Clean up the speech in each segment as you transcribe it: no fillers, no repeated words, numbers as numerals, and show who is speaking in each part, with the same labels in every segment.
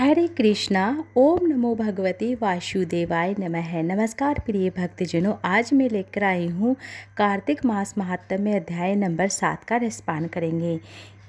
Speaker 1: हरे कृष्णा। ओम नमो भगवते वासुदेवाय नमः। नमस्कार प्रिय भक्तजनों, आज मैं लेकर आई हूँ कार्तिक मास महात्म्य अध्याय नंबर 7 का रसपान करेंगे।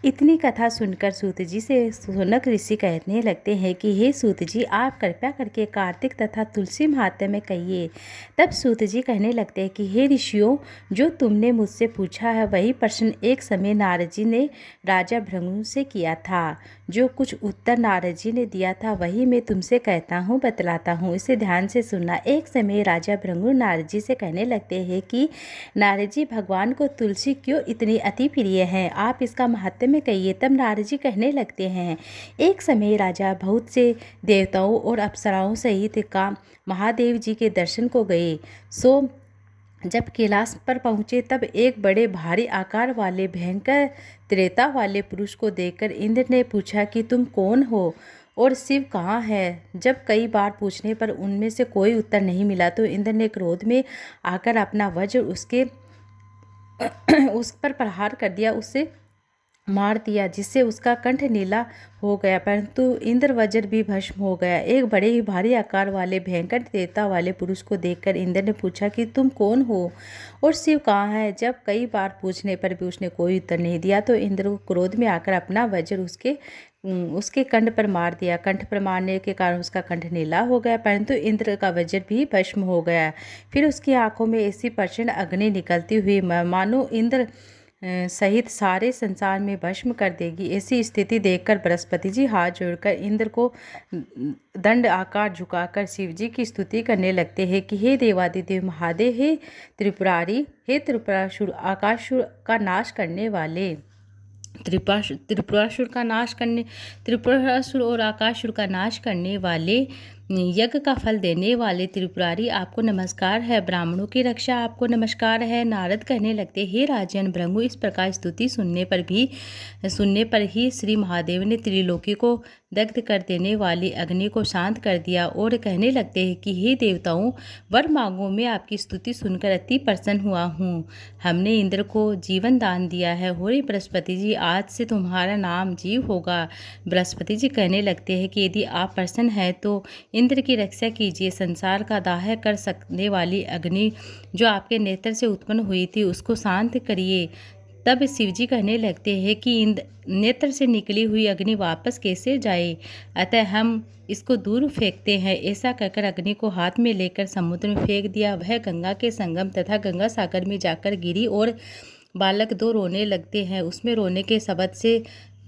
Speaker 1: इतनी कथा सुनकर सूत जी से शौनक ऋषि कहने लगते हैं कि हे सूत जी, आप कृपया करके कार्तिक तथा तुलसी महात्म्य में कहिए। तब सूत जी कहने लगते हैं कि हे ऋषियों, जो तुमने मुझसे पूछा है वही प्रश्न एक समय नारद जी ने राजा भृगु से किया था। जो कुछ उत्तर नारद जी ने दिया था वही मैं तुमसे कहता हूँ, बतलाता हूँ, इसे ध्यान से सुनना। एक समय राजा भृगु नारद जी से कहने लगते हैं कि नारद जी, भगवान को तुलसी क्यों इतनी अति प्रिय है, आप इसका महत्व में कहिए। तब नारद जी कहने लगते हैं, एक समय राजा बहुत से देवताओं और अप्सराओं सहित का महादेव जी के दर्शन को गए। सो जब कैलाश पर पहुँचे तब एक बड़े भारी आकार वाले भयंकर त्रेता वाले पुरुष को देखकर इंद्र ने पूछा कि तुम कौन हो और शिव कहाँ है। जब कई बार पूछने पर उनमें से कोई उत्तर नहीं मिला तो इंद्र ने क्रोध में आकर अपना वज्र उस पर प्रहार कर दिया, उसे मार दिया, जिससे उसका कंठ नीला हो गया, परंतु इंद्र वज्र भी भस्म हो गया। एक बड़े ही भारी आकार वाले भयंकर देवता वाले पुरुष को देखकर इंद्र ने पूछा कि तुम कौन हो और शिव कहाँ है। जब कई बार पूछने पर भी उसने कोई उत्तर नहीं दिया तो इंद्र को क्रोध में आकर अपना वज्र उसके कंठ पर मार दिया। कंठ पर मारने के कारण उसका कंठ नीला हो गया, परंतु इंद्र का वज्र भी भस्म हो गया। फिर उसकी आंखों में ऐसी प्रचंड अग्नि निकलती हुई मानो इंद्र सहित सारे संसार में भस्म कर देगी। ऐसी स्थिति देखकर बृहस्पति जी हाथ जोड़कर इंद्र को दंड आकार झुकाकर शिव जी की स्तुति करने लगते हैं कि हे देवादिदेव महादेव, हे त्रिपुरारी, हे त्रिपुरासुर, आकाशुर का नाश करने वाले, त्रिपुरासुर और आकाशुर का नाश करने वाले, यज्ञ का फल देने वाले त्रिपुरारी, आपको नमस्कार है। ब्राह्मणों की रक्षा आपको नमस्कार है। नारद कहने लगते, हे राजन भृगु, इस प्रकार स्तुति सुनने पर ही श्री महादेव ने त्रिलोकी को दग्ध कर देने वाली अग्नि को शांत कर दिया और कहने लगते हैं कि हे देवताओं, वर मांगो, मैं आपकी स्तुति सुनकर अति प्रसन्न हुआ हूँ। हमने इंद्र को जीवन दान दिया है। होरे बृहस्पति जी, आज से तुम्हारा नाम जीव होगा। बृहस्पति जी कहने लगते हैं कि यदि आप प्रसन्न हैं तो इंद्र की रक्षा कीजिए। संसार का दाह कर सकने वाली अग्नि जो आपके नेत्र से उत्पन्न हुई थी उसको शांत करिए। तब शिवजी कहने लगते हैं कि नेत्र से निकली हुई अग्नि वापस कैसे जाए, अतः हम इसको दूर फेंकते हैं। ऐसा कहकर अग्नि को हाथ में लेकर समुद्र में फेंक दिया। वह गंगा के संगम तथा गंगा सागर में जाकर गिरी और बालक दो रोने लगते हैं। उसमें रोने के शब्द से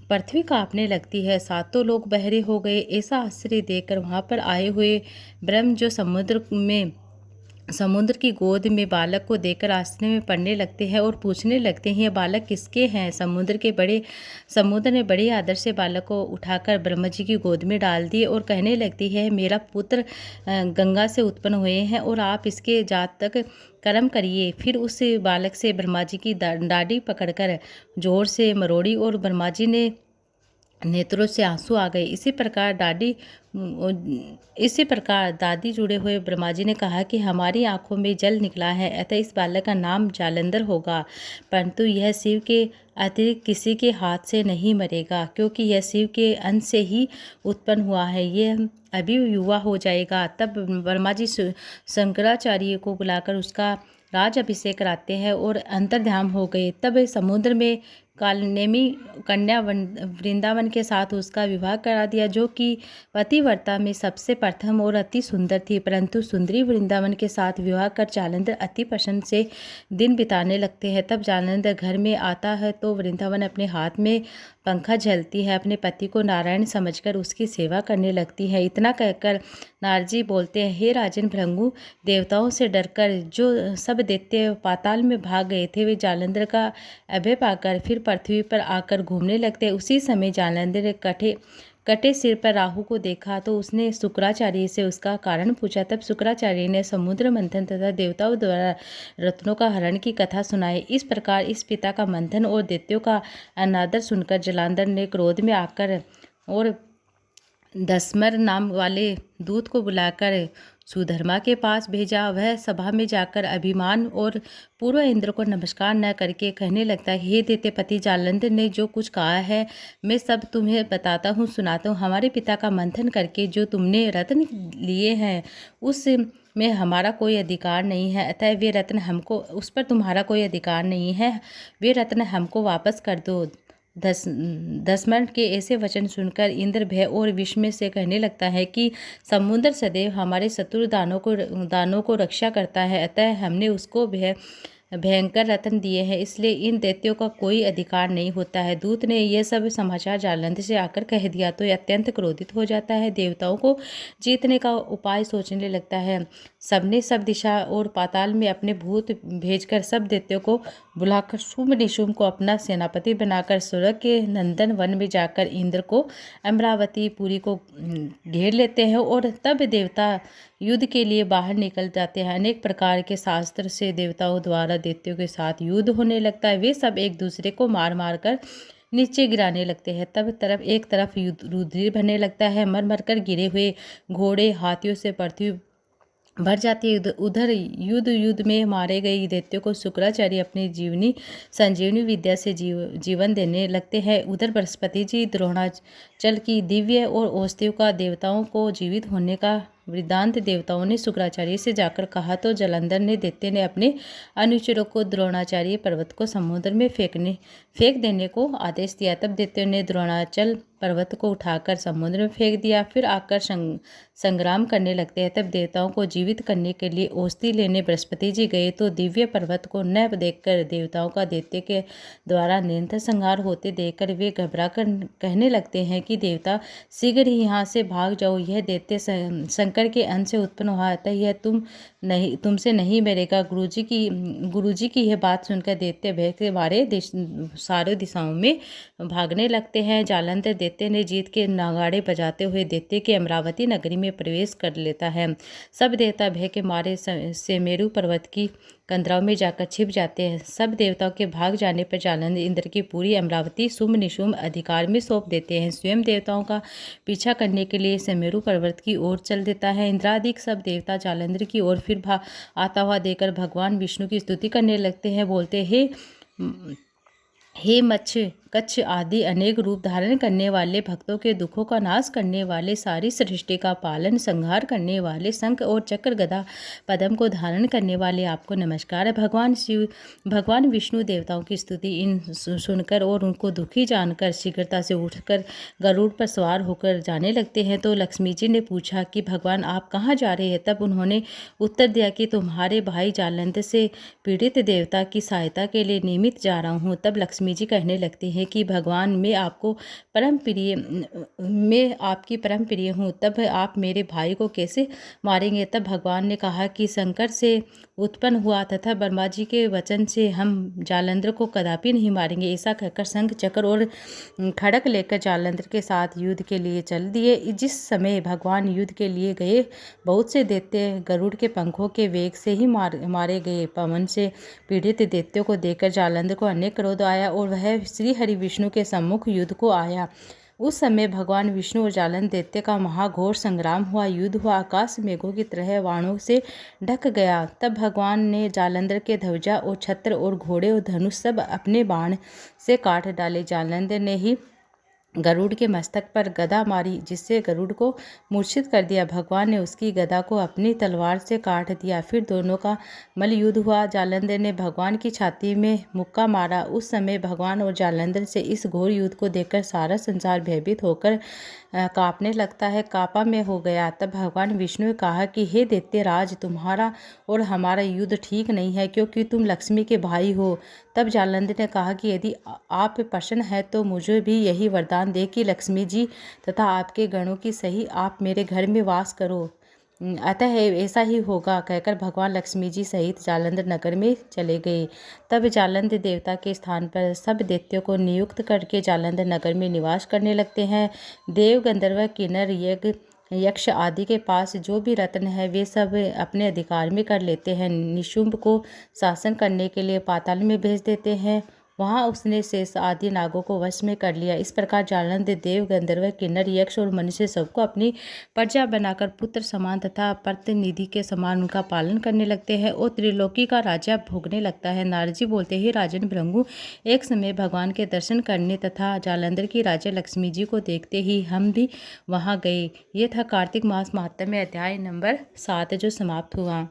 Speaker 1: पृथ्वी कांपने लगती है। सातों लोग बहरे हो गए। ऐसा आश्चर्य देखकर वहाँ पर आए हुए ब्रह्म जो समुद्र की गोद में बालक को देखकर आश्चर्य में पड़ने लगते हैं और पूछने लगते हैं, ये बालक किसके हैं। समुद्र ने बड़े आदर से बालक को उठाकर ब्रह्मा जी की गोद में डाल दिए और कहने लगती है, मेरा पुत्र गंगा से उत्पन्न हुए हैं और आप इसके जात तक कर्म करिए। फिर उस बालक से ब्रह्मा जी की डाढ़ी पकड़कर जोर से मरोड़ी और ब्रह्मा जी ने नेत्रों से आंसू आ गए। इसी प्रकार दादी जुड़े हुए ब्रह्मा जी ने कहा कि हमारी आंखों में जल निकला है, अतः इस बालक का नाम जालंधर होगा, परंतु यह शिव के अतिरिक्त किसी के हाथ से नहीं मरेगा, क्योंकि यह शिव के अंश से ही उत्पन्न हुआ है। यह अभी युवा हो जाएगा। तब ब्रह्मा जी शंकराचार्य को बुलाकर उसका राज अभिषेक कराते हैं और अंतर्ध्यान हो गए। तब समुद्र में कालनेमी कन्या वृंदावन के साथ उसका विवाह करा दिया, जो कि पतिव्रता में सबसे प्रथम और अति सुंदर थी। परंतु सुंदरी वृंदावन के साथ विवाह कर जालंधर अति प्रसन्न से दिन बिताने लगते हैं। तब जालंधर घर में आता है तो वृंदावन अपने हाथ में पंखा झलती है, अपने पति को नारायण समझकर उसकी सेवा करने लगती है। इतना कहकर नारद जी बोलते हैं, हे राजन भृगु, देवताओं से डरकर जो सब दैत्य पाताल में भाग गए थे वे जालंधर का अभय पाकर फिर पृथ्वी पर आकर घूमने लगते। उसी समय जालंधर ने कटे सिर पर राहु को देखा तो उसने शुक्राचार्य से उसका कारण पूछा। तब शुक्राचार्य ने समुद्र मंथन तथा देवताओं द्वारा रत्नों का हरण की कथा सुनाई। इस प्रकार इस पिता का मंथन और दैत्यों का अनादर सुनकर जालंधर ने क्रोध में आकर और दस्मर नाम वाले दूत को बुलाकर सुधर्मा के पास भेजा। वह सभा में जाकर अभिमान और पूर्व इंद्र को नमस्कार न करके कहने लगता है, हे दैत्यपति जालंधर ने जो कुछ कहा है मैं सब तुम्हें बताता हूँ, सुनाता हूँ। हमारे पिता का मंथन करके जो तुमने रत्न लिए हैं उस में हमारा कोई अधिकार नहीं है, अतः वे रत्न हमको, उस पर तुम्हारा कोई अधिकार नहीं है, वे रत्न हमको वापस कर दो। दसमन के ऐसे वचन सुनकर इंद्र भय और विस्मय से कहने लगता है कि समुद्र सदैव हमारे शत्रु दानों को रक्षा करता है, अतः हमने उसको भयंकर रत्न दिए हैं, इसलिए इन दैत्यों का कोई अधिकार नहीं होता है। दूत ने यह सब समाचार जालंधर से आकर कह दिया तो अत्यंत क्रोधित हो जाता है। देवताओं को जीतने का उपाय सोचने लगता है। सबने सब दिशा और पाताल में अपने भूत भेजकर सब दैत्यों को बुलाकर शुंभ निशुंभ को अपना सेनापति बनाकर स्वर्ग के नंदन वन में जाकर इंद्र को अमरावती पुरी को घेर लेते हैं और तब देवता युद्ध के लिए बाहर निकल जाते हैं। अनेक प्रकार के शास्त्र से देवताओं द्वारा दैत्यों के साथ युद्ध होने लगता है। वे सब एक दूसरे को मार मार कर नीचे गिराने लगते हैं। तब एक तरफ रुधिर बहने लगता है, मर मर कर गिरे हुए घोड़े हाथियों से पृथ्वी भर जाती है। उधर युद्ध में मारे गए दैत्यों को शुक्राचार्य अपनी संजीवनी विद्या से जीवन देने लगते हैं। उधर बृहस्पति जी द्रोणाचल की दिव्य और औषधियों का देवताओं को जीवित होने का वृद्धांत देवताओं ने शुक्राचार्य से जाकर कहा तो जलंधर ने दैत्य ने अपने अनुचरों को द्रोणाचार्य पर्वत को समुद्र में फेंक देने को आदेश दिया। तब दैत्यों ने द्रोणाचल पर्वत को उठाकर समुद्र में फेंक दिया, फिर आकर संग्राम करने लगते हैं। तब देवताओं को जीवित करने के लिए औषधि लेने बृहस्पति जी गए तो दिव्य पर्वत को न देखकर देवताओं का दैत्य के द्वारा निरंतर संहार होते देखकर वे घबरा कर कहने लगते हैं कि देवता शीघ्र ही यहाँ से भाग जाओ, यह दैत्य शंकर के अंश से उत्पन्न हुआ, अतः यह तुमसे नहीं मरेगा। गुरुजी की यह बात सुनकर दैत्य भय के मारे सारे दिशाओं में भागने लगते हैं। जालंधर दैत्य ने जीत के नगाड़े बजाते हुए दैत्य के अमरावती नगरी में प्रवेश कर लेता है। सब देवता भय के मारे सेमेरु पर्वत की कंदराओं में जाकर छिप जाते हैं। सब देवताओं के भाग जाने पर जालंधर इंद्र की पूरी अमरावती शुंभ निशुंभ अधिकार में सौंप देते हैं। स्वयं देवताओं का पीछा करने के लिए सेमेरु पर्वत की ओर चल देता है। इंद्रादिक सब देवता जालंधर की ओर फिर आता हुआ देकर भगवान विष्णु की स्तुति करने लगते हैं। बोलते हे मच्छ कच्छ आदि अनेक रूप धारण करने वाले, भक्तों के दुखों का नाश करने वाले, सारी सृष्टि का पालन संहार करने वाले, शंख और चक्र गदा पद्म को धारण करने वाले, आपको नमस्कार है। भगवान विष्णु देवताओं की स्तुति इन सुनकर और उनको दुखी जानकर शीघ्रता से उठकर गरुड़ पर सवार होकर जाने लगते हैं। तो लक्ष्मी जी ने पूछा कि भगवान आप कहाँ जा रहे हैं? तब उन्होंने उत्तर दिया कि तुम्हारे भाई जालंधर से पीड़ित देवता की सहायता के लिए नियमित जा रहा हूँ। तब लक्ष्मी जी कहने लगती हैं कि भगवान मैं आपकी परम प्रिय हूँ, तब आप मेरे भाई को कैसे मारेंगे? तब भगवान ने कहा कि शंकर से उत्पन्न हुआ तथा ब्रह्मा जी के वचन से हम जालंधर को कदापि नहीं मारेंगे। ऐसा कहकर शंख चक्र और खड़ग लेकर जालंधर के साथ युद्ध के लिए चल दिए। जिस समय भगवान युद्ध के लिए गए बहुत से दैत्य गरुड़ के पंखों के वेग से ही मारे गए। पवन से पीड़ित दैत्यों को देखकर जालंधर को अनेक क्रोध आया और वह श्री हरि विष्णु के सम्मुख युद्ध को आया। उस समय भगवान विष्णु और जालंधर दैत्य का महाघोर संग्राम हुआ। युद्ध हुआ, आकाश मेघों की तरह बाणों से ढक गया। तब भगवान ने जालंधर के ध्वजा और छत्र और घोड़े और धनुष सब अपने बाण से काट डाले। जालंधर ने ही गरुड़ के मस्तक पर गदा मारी, जिससे गरुड़ को मूर्छित कर दिया। भगवान ने उसकी गदा को अपनी तलवार से काट दिया। फिर दोनों का मल्ल युद्ध हुआ। जालंधर ने भगवान की छाती में मुक्का मारा। उस समय भगवान और जालंधर से इस घोर युद्ध को देखकर सारा संसार भयभीत होकर कांपने लगता है, कांपा में हो गया। तब भगवान विष्णु ने कहा कि हे दैत्यराज, तुम्हारा और हमारा युद्ध ठीक नहीं है, क्योंकि तुम लक्ष्मी के भाई हो। तब जालंधर ने कहा कि यदि आप प्रसन्न हैं तो मुझे भी यही वरदान दे कि लक्ष्मी जी तथा आपके गणों की सही आप मेरे घर में वास करो। अतः ऐसा ही होगा, कहकर भगवान लक्ष्मी जी सहित जालंधर नगर में चले गए। तब जालंधर देवता के स्थान पर सब दैत्यों को नियुक्त करके जालंधर नगर में निवास करने लगते हैं। देव गंधर्व किन्नर यक्ष आदि के पास जो भी रत्न है वे सब अपने अधिकार में कर लेते हैं। निशुंभ को शासन करने के लिए पाताल में भेज देते हैं। वहाँ उसने शेष आदि नागों को वश में कर लिया। इस प्रकार जालंधर देव, गंधर्व, किन्नर, यक्ष और मनुष्य सबको अपनी प्रजा बनाकर पुत्र समान तथा प्रतिनिधि के समान उनका पालन करने लगते हैं और त्रिलोकी का राजा भोगने लगता है। नारद जी बोलते ही राजन भृगु एक समय भगवान के दर्शन करने तथा जालंधर की राजा लक्ष्मी जी को देखते ही हम भी वहाँ गए। ये था कार्तिक मास महात्म्य अध्याय नंबर 7 जो समाप्त हुआ।